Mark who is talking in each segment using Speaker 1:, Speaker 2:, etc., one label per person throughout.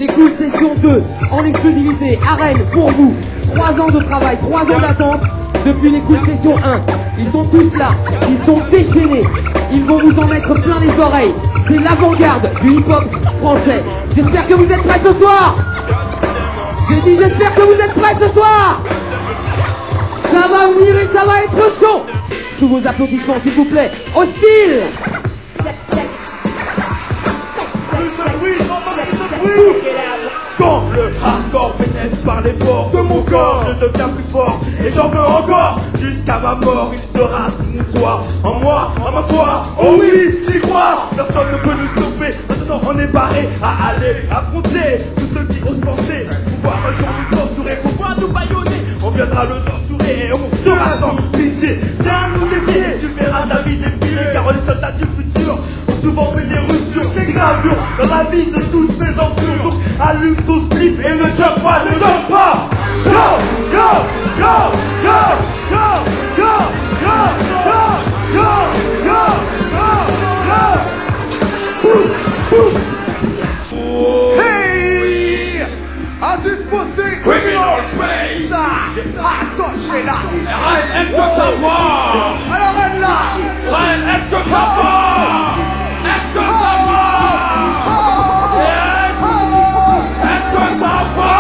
Speaker 1: Les Cool Session 2, en exclusivité, à Rennes, pour vous. 3 ans de travail, 3 ans d'attente depuis les Cool Session 1. Ils sont tous là, ils sont déchaînés. Ils vont vous en mettre plein les oreilles. C'est l'avant-garde du hip-hop français. J'espère que vous êtes prêts ce soir. J'ai dit j'espère que vous êtes prêts ce soir. Ça va venir et ça va être chaud. Sous vos applaudissements s'il vous plaît. Hostile.
Speaker 2: Quand le hardcore pénètre par les bords de mon corps, je deviens plus fort et j'en veux encore. Jusqu'à ma mort, il sera sous mon toit. En moi, en ma foi, oh oui, j'y crois. Personne ne peut nous stopper, maintenant on est barré à aller affronter tous ceux qui osent penser pouvoir un jour nous censurer, pouvoir nous bâillonner. On viendra le torturer et on sera sans pitié. Viens nous défier, tu verras ta vie défiler, car les soldats du futur ont souvent fait des ruptures, des gravures dans la vie de toutes ces enfures. Donc allume ton spliff et ne jump pas, ne jump pas. Yo, yo, yo, yo, yo, yo, yo, yo, yo, yo, yo, yo.
Speaker 3: Hey, à disposer
Speaker 2: Criminal Base.
Speaker 3: Attachez là.
Speaker 2: Rennes, est-ce que ça va?
Speaker 3: Alors Rennes là.
Speaker 2: Rennes, est-ce que ça va? Est-ce que ça va? Yes. Est-ce que ça va?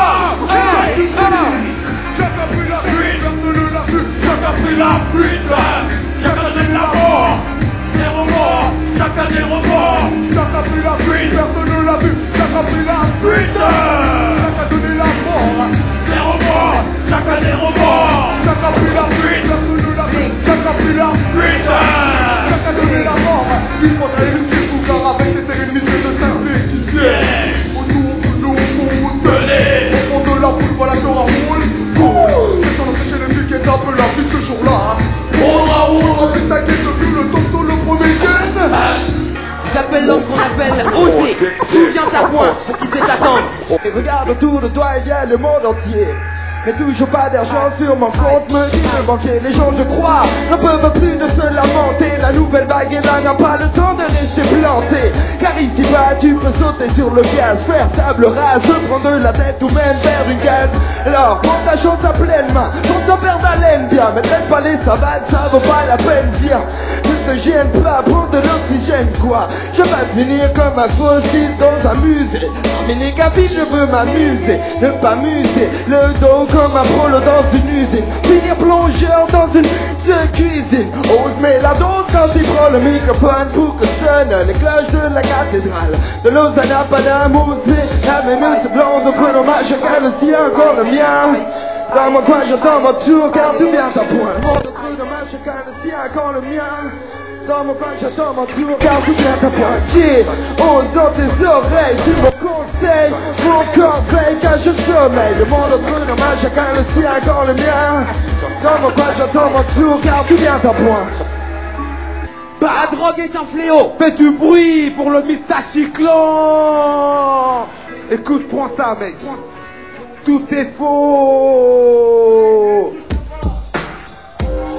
Speaker 3: Chacun pris la fuite, personne ne l'a vu.
Speaker 2: Chacun pris la fuite. Chacun donne la mort. Des remords. Chacun des remords.
Speaker 3: Chacun pris la fuite, personne ne l'a vu. Chacun pris la fuite. Chacun donné la mort.
Speaker 2: Des remords. Chacun des remords.
Speaker 3: Chacun pris la fuite, personne ne l'a vu. Chacun pris la
Speaker 2: Fuite.
Speaker 3: Chacun donné la mort. Il faudrait lutter tout car avec cette sérénité de simple qui sait. Nous,
Speaker 2: Tenez.
Speaker 3: au fond de la foule, voilà que Raoul cool. Sans l'empêcher les flics qui est un peu la vie de ce jour-là. Oh Raoul, remplit sa quête depuis le top sur le premier week-end.
Speaker 1: J'appelle l'homme qu'on appelle Osé. Tout vient à point pour qui sait attendre.
Speaker 4: Et regarde autour de toi, il y a le monde entier. Mais toujours pas d'argent sur mon compte, me dit le banquier. Les gens, je crois, ne peuvent plus de se lamenter. La nouvelle vague est là, n'a pas le temps de rester planté. Car ici-bas, tu peux sauter sur le gaz, faire table rase, se prendre la tête ou même faire une gaz. Alors, prends ta chance à pleine main, on s'en perd d'haleine bien. Mais peut-être pas les savates, ça vaut pas la peine, dire. Ne te gêne pas, prends de l'oxygène, quoi. Je vais finir comme un fossile dans un musée. Mais les gavis, je veux m'amuser, ne pas muser le dos comme un prolo dans une usine. Finir plongeur dans une cuisine. Ose met la dose quand il prend le microphone pour que sonnent les cloches de la cathédrale de Lausanne à Paname. Ose met la meneuse blonde au chronomètre, chacun le sien, encore le mien. Dans mon coin, j'entends mon tour, car tout vient à point. Mon chronomètre, chacun le sien, encore le mien. Dans mon coin, j'attends mon tour, car tout vient à point. Ose dans tes oreilles, sur mon conseil. Mon corps veille quand je sommeille. Le monde entre nos mains, chacun le sien, encore le mien. Dans mon coin, j'attends mon tour, car tout vient à point.
Speaker 1: La drogue est un fléau.
Speaker 4: Fais du bruit pour le Mystachiclan. Écoute, prends ça, mec. Tout est faux.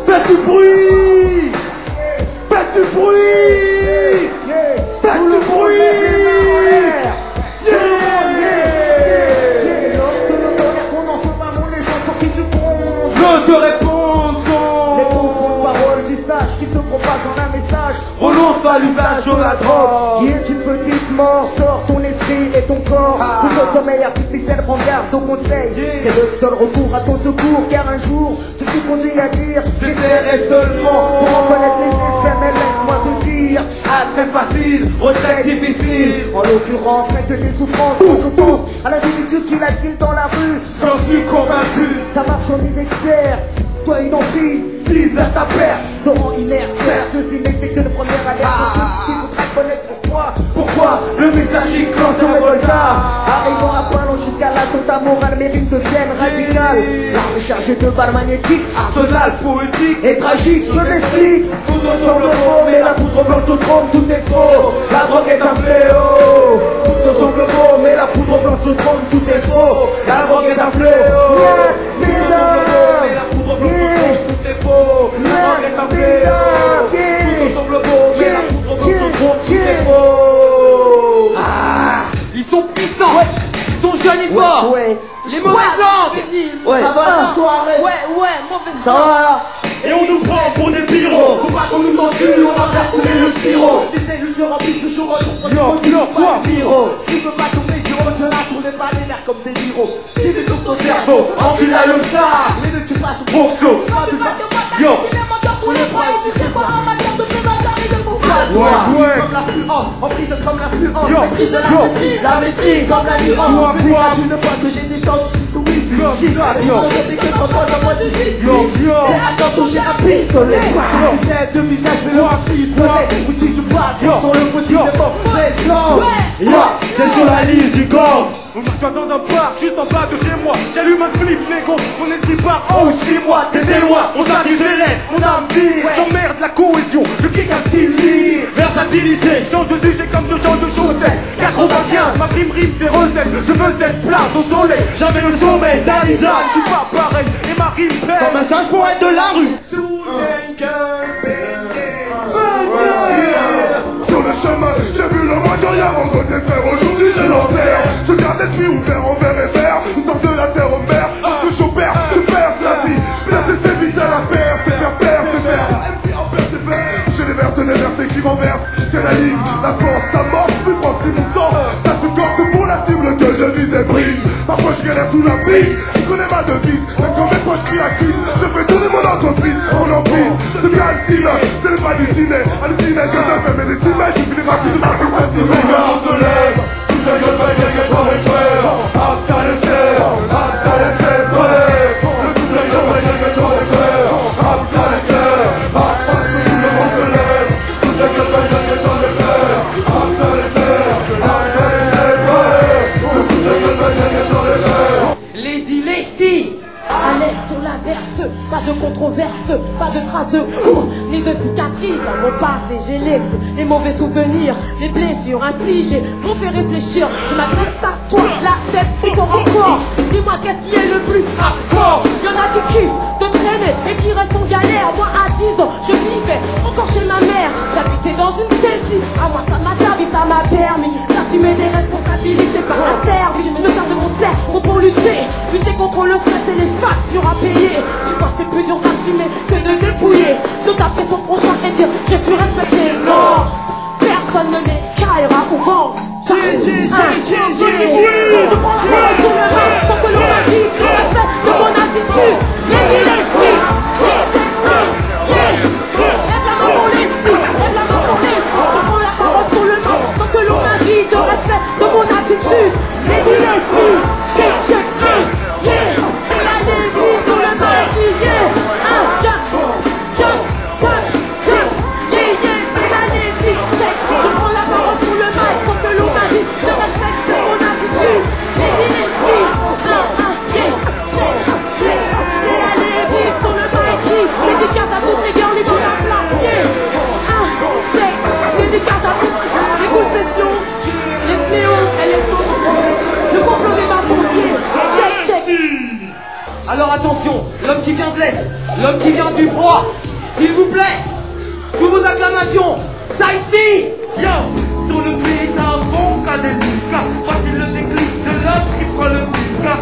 Speaker 4: Fais du bruit. Faites du bruit. Faites du bruit.
Speaker 5: Lorsque le tonnerre tombe dans ce bas monde, les gens sur qui tu comptes.
Speaker 4: Ne te répondent sont
Speaker 5: Les profondes paroles du sage qui se propagent en un message.
Speaker 4: renonce à l'usage de la drogue.
Speaker 5: Qui est une petite mort, sort ton esprit et ton corps. Tout le sommeil artificiel, prends garde au conseil. C'est le seul recours à ton secours, car un jour tu te conduis à dire
Speaker 4: J'essaierai seulement
Speaker 5: pour reconnaître les effets, mais laisse-moi te dire.
Speaker 4: à très facile, retraite difficile.
Speaker 5: En l'occurrence, mettre des souffrances quand je pense à l'individu qui l'attire dans la rue.
Speaker 4: J'en suis convaincu,
Speaker 5: Sa marchandise exerce, toi une emprise.
Speaker 4: vise à ta perte.
Speaker 5: Torrent inerte, certes, ceci n'était que le premier alerte. Qui voudrait connaître pourquoi.
Speaker 4: Pourquoi le Mystachiclan se révolta?
Speaker 5: Arrivant à point long jusqu'à l'attentat moral, mérite devienne radicale. L'arme est chargée de balles magnétiques,
Speaker 4: Arsenal poétique
Speaker 5: et tragique, je l'explique.
Speaker 4: Tout ressemble faux, mais la poudre blanche au trompe, tout est faux. La drogue est un fléau. Tout ressemble faux, mais la poudre blanche au trompe, tout est faux. La drogue est un fléau.
Speaker 5: Yes,
Speaker 4: Tout ressemble faux, mais la poudre blanche au trompe, tout est faux. La drogue est un fléau. Tout ressemble faux, mais la poudre blanche au trompe, tout est faux.
Speaker 1: Ils sont puissants. Ils Ouais.
Speaker 5: Ça va ce soirée?
Speaker 6: Ouais, mauvaise
Speaker 1: Ça va là?
Speaker 2: Et on nous prend pour des pyros.
Speaker 5: Faut pas qu'on nous encule, on va faire couler le sirop. Les cellules se remplissent de jour en jour.
Speaker 2: Quoi?
Speaker 5: Si tu veux pas tomber du haut de là, tournez pas les nerfs comme des miros. Si tu tournes ton cerveau, encule la comme ça. Les deux tu passes au boxo.
Speaker 6: Yo, sur les bras, tu sais quoi, en matière de prédateur et de faux pas.
Speaker 5: Comme l'affluence, en prison comme l'affluence. Maîtrise la maîtrise comme la nuance. Une fois que j'ai des chances, je suis soumis. Tu sais, j'ai que quand toi, j'envoie du vide. Mais attention, j'ai un pistolet. Tête de visage, je vais le pistolet. Ou si tu bats, sur le possible des mauvais slams.
Speaker 2: T'es sur la liste du gang. On marche dans un parc juste en bas de chez moi. J'allume un split, négo, mon esprit part. Oh, 6 mois, t'étais loin. On t'a des élèves, mon âme vire. J'emmerde la cohésion, je kick un style libre. Versatilité, change de sujet comme je change de chaussettes. 95, ma rime fait recette. Je veux cette place au soleil. J'avais le sommeil, Dalida, je suis pas pareil. Et ma rime pèse comme un singe pour être de la rue.
Speaker 3: Sur le chemin, j'ai vu le moins de rien rencontrer frère. Aujourd'hui j'ai l'enfer. Je garde l'esprit ouvert envers et vers. Nous sommes de la terre aux mers. Parce que j'opère, je perce la vie. Percer c'est vite à la perce. C'est faire perce, c'est faire. MC en persévère. J'ai les versets qui renversent. Canalise la force, ça marche. Plus fort si mon temps. Ça se corse pour la cible que je vise et brise. Parfois je galère sous la prise. Tu connais ma devise. Même quand mes poches crient la crise. Je fais tourner mon entreprise. Mon emprise. Depuis Alcine, c'est le pas du ciné. Halluciné, je te fais mes décimètres. Tu finis par de ma fille, le regard se lève. Sous ta gueule, ma gueule, gueule, par frère. Apte à laisser, frère. Sous ta gueule, ma gueule, gueule, par frère. Apte à laisser, afin que tout le monde se lève. Sous ta gueule, ma gueule, gueule, par frère. Apte à laisser, frère. Sous ta gueule, ma gueule, gueule, par frère.
Speaker 1: Lady Lesty.
Speaker 6: Alerte sur la verse, pas de controverse, pas de traces de coups, ni de cicatrices dans mon passé. J'ai laissé les mauvais souvenirs, les blessures infligées m'ont fait réfléchir. Je m'adresse à toi, la tête tout encore. Dis-moi qu'est-ce qui est le plus hardcore. Y'en a qui kiffent de traîner et qui restent en galère. Moi à 10 ans, je vivais encore chez ma mère. J'habitais dans une Tessie, à moi ça m'a servi, ça m'a permis d'assumer des responsabilités par la servie. Je me sers de mon cerveau pour lutter contre le stress et les factures à payer. Tu vois c'est plus dur d'assumer que de dépouiller, de taper son prochain et dire je suis respecté. Non, personne ne m'écaillera ou vend. Je prends la parole sur le main sans que l'on m'indique le respect de mon attitude. Lady Lesty, lève la main pour Lesty, lève la main pour Lesty. Je prends la parole sur le main sans que l'on m'indique le respect de mon attitude. Lady Lesty, c'est la Lady sur le maquis, c'est la Lady. Je prends la parole sur le mic sans que l'on m'indique de respecter mon attitude. Lady Lesty, c'est la Lady sur le maquis. Dédicace à toutes les girls, les gens à placer. Dédicace à toutes les concessions, les CO et les sauts. Le complot des bas-pompiers.
Speaker 1: Alors attention, l'homme qui vient de l'Est, l'homme qui vient du froid, s'il vous plaît, sous vos acclamations, ça ici.
Speaker 2: Yo, sur le beat à fond, qu'a des cas. Voici le déclic de l'homme qui prend le cas.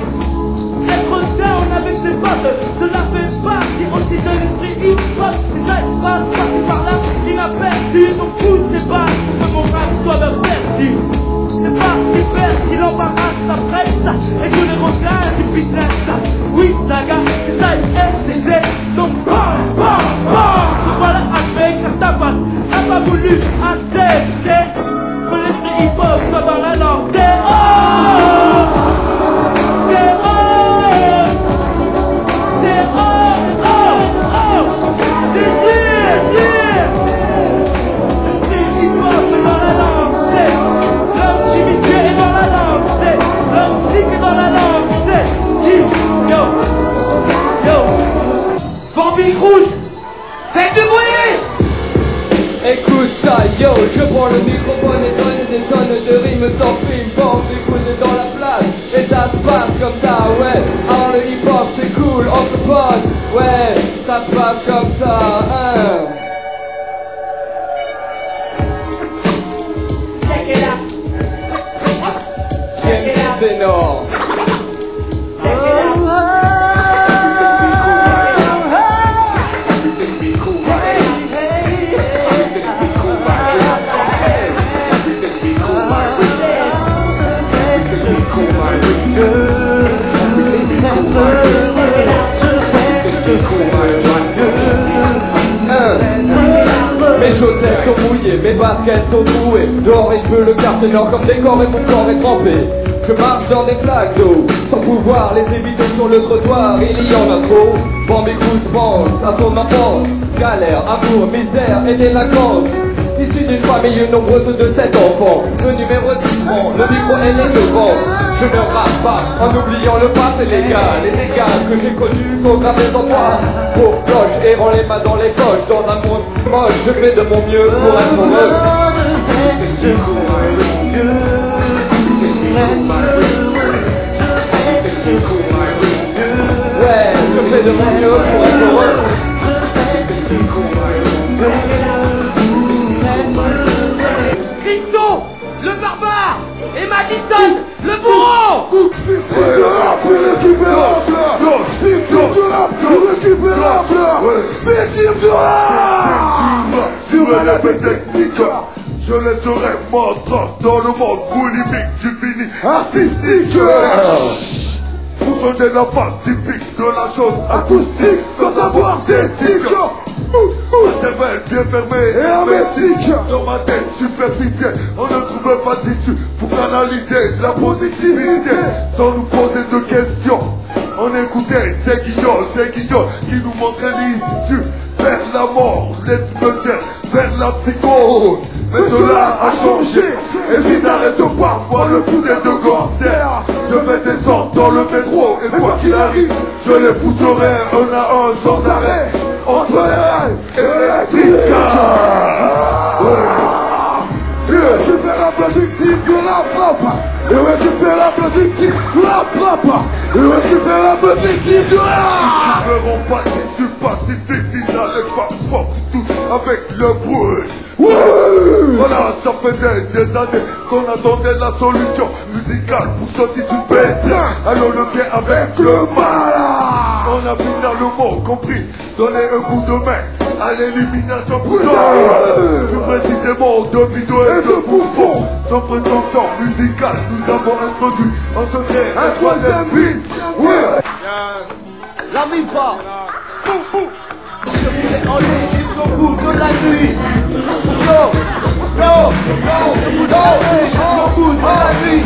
Speaker 2: Être down avec ses potes, cela fait partie aussi de l'esprit hip-hop. Si ça passe par-ci par-là, inaperçu, donc pousse les balles, que mon rap soit de merci. C'est parce qu'il perd qu'il embarrasse la presse et que les regards du business. Oui, saga, c'est ça, il est donc bam, bam, bam. Donc voilà, avec car ta face n'a pas voulu accepter que l'esprit hip-hop soit dans la langue. C'est
Speaker 1: Bambi Rouge, faites du bruit.
Speaker 4: Écoute ça, yo, je prends le microphone et donne des tonnes de rimes sans prime. Bambi Rouge est dans la place et ça se passe comme ça, ouais. Alors le hip-hop c'est cool, on se pote, ouais, ça se passe comme ça, hein.
Speaker 6: Check it out.
Speaker 4: James Benoît.
Speaker 6: Check it
Speaker 4: mouillé, mes baskets sont trouées. Dehors il pleut, le quartier nord comme décor et mon corps est trempé. Je marche dans des flaques d'eau, sans pouvoir les éviter sur le trottoir, il y en a trop. Bambi Cruz pense à son enfance, galère, amour, misère et délinquance. Issu d'une famille nombreuse de 7 enfants, le numéro 6 prend, le micro est les devant. Je ne rappe pas en oubliant le passé légal. Les dégâts que j'ai connus sont gravés en moi. Pauvre cloche, errant les mains dans les poches. Dans un monde moche, je fais de mon mieux pour être heureux. Ouais, je fais de mon mieux pour être heureux.
Speaker 1: Christo, le barbare, et Madison, le bourreau.
Speaker 3: Victime de rap irrécupérable. Victime de rap irrécupérable. Victime de rap. Sur un appel technique, je laisserai ma trace dans le monde boulimique du fini artistique. Pour changer la face typique de la chose acoustique, sans avoir d'éthique. Ma cervelle bien fermée et hermétique. Dans ma tête superficielle, on ne trouve pas d'issue pour analyser la positivité sans nous poser de questions. On écoutait ces guignols qui nous montraient l'issue vers la mort, les cimetières, vers la psychose. Mais cela a changé, et si n'arrête pas, moi le poulet de gangster. Je vais descendre dans le métro, et quoi qu'il arrive, je les pousserai un à un sans arrêt. Entre les rails et l'électrique. Irrécupérable victime de la frappe. Irrécupérable victime de la frappe. Irrécupérable victime de la frappe. Ils ne feront pas d'issue pacifique, ils n'allaient pas fort tout avec le bruit. Voilà, ça faisait des années qu'on attendait la solution musicale pour sortir du pétrin. Allons le bien avec le mal. On a finalement compris, donner un coup de main à l'élimination brutale. Plus précisément de vidéos et de bouffons. Sans prétention musicale, nous avons introduit en secret un troisième beat.
Speaker 5: La mi-fa. Je voulais aller jusqu'au bout de la nuit. Jusqu'au bout de la nuit.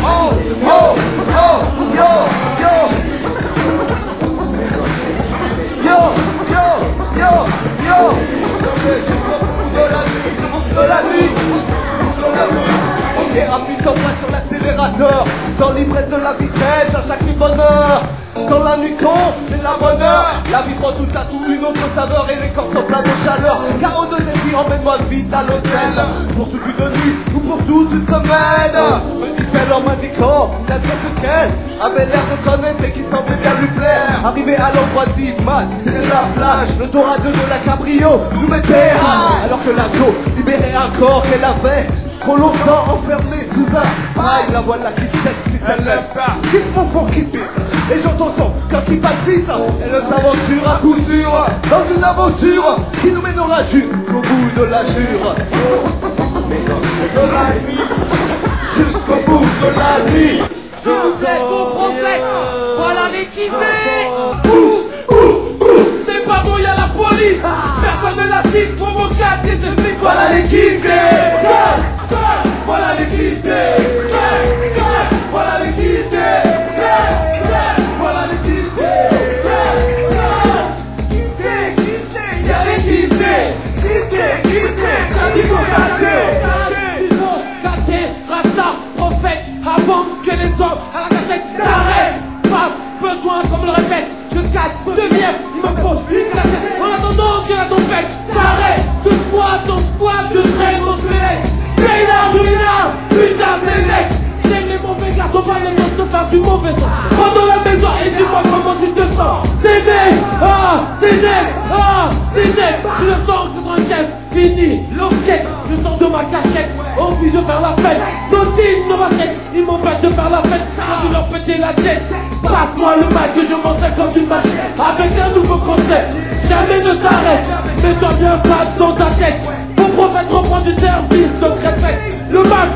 Speaker 5: Et appuie sans bras sur l'accélérateur. Dans l'ivresse de la vitesse, à chaque bonheur. Quand la nuit tombe, c'est la bonheur. La vie prend tout à coup une autre saveur et les corps sont pleins de chaleur. Car au deuxième vie, emmène-moi vite à l'hôtel. Pour toute une nuit ou pour toute une semaine. Me dit-elle en m'indiquant une adresse qu'elle avait l'air de connaître et qui semblait bien lui plaire. Arrivé à l'endroit dit, c'était la plage. Le dorado de la cabrio nous mettait à. Alors que la go libérait un corps qu'elle avait trop longtemps enfermé sous un paille. La voilà qui s'excite, elle lève ça. Kiff mon fond qui pite, et j'entends son cœur qui palpite. Elle s'aventure à coup sûr dans une aventure qui nous mènera jusqu'au bout de la jure. De la nuit, jusqu'au bout de la nuit.
Speaker 1: S'il vous plaît, vos prophètes, voilà les kiffés.
Speaker 2: C'est pas bon, y'a la police. Personne ne l'assiste pour mon cas, tes ennemis. Voilà les kiffés. Voilà les kiffés. Voilà les kiffés. Voilà les kiffés. Y'a les kiffés.
Speaker 1: Katé, Rasta, prophète, avant que les hommes à la cachette t'arrêtent. Pas besoin qu'on me le répète, je calme, deviens, il me faut une cachette. En attendant que la tempête s'arrête, de squat, je traîne mon squelette. Pénard, je m'énerve, putain c'est net. J'aime les mauvais garçons, pas les gens se faire du mauvais son. Rentre dans la maison et dis-moi comment tu te sens. C'est net, c'est net. 1995, fini, l'enquête. Je sors de ma cachette, envie de faire la fête. Notine, nos baskets, ils m'empêchent de faire la fête. J'ai envie de leur péter la tête. Passe-moi le mic que je m'en sers comme une machine. Avec un nouveau concept, jamais ne s'arrête. Mets-toi bien ça dans ta tête. Mon prophète reprend du service de préfet. Le mal,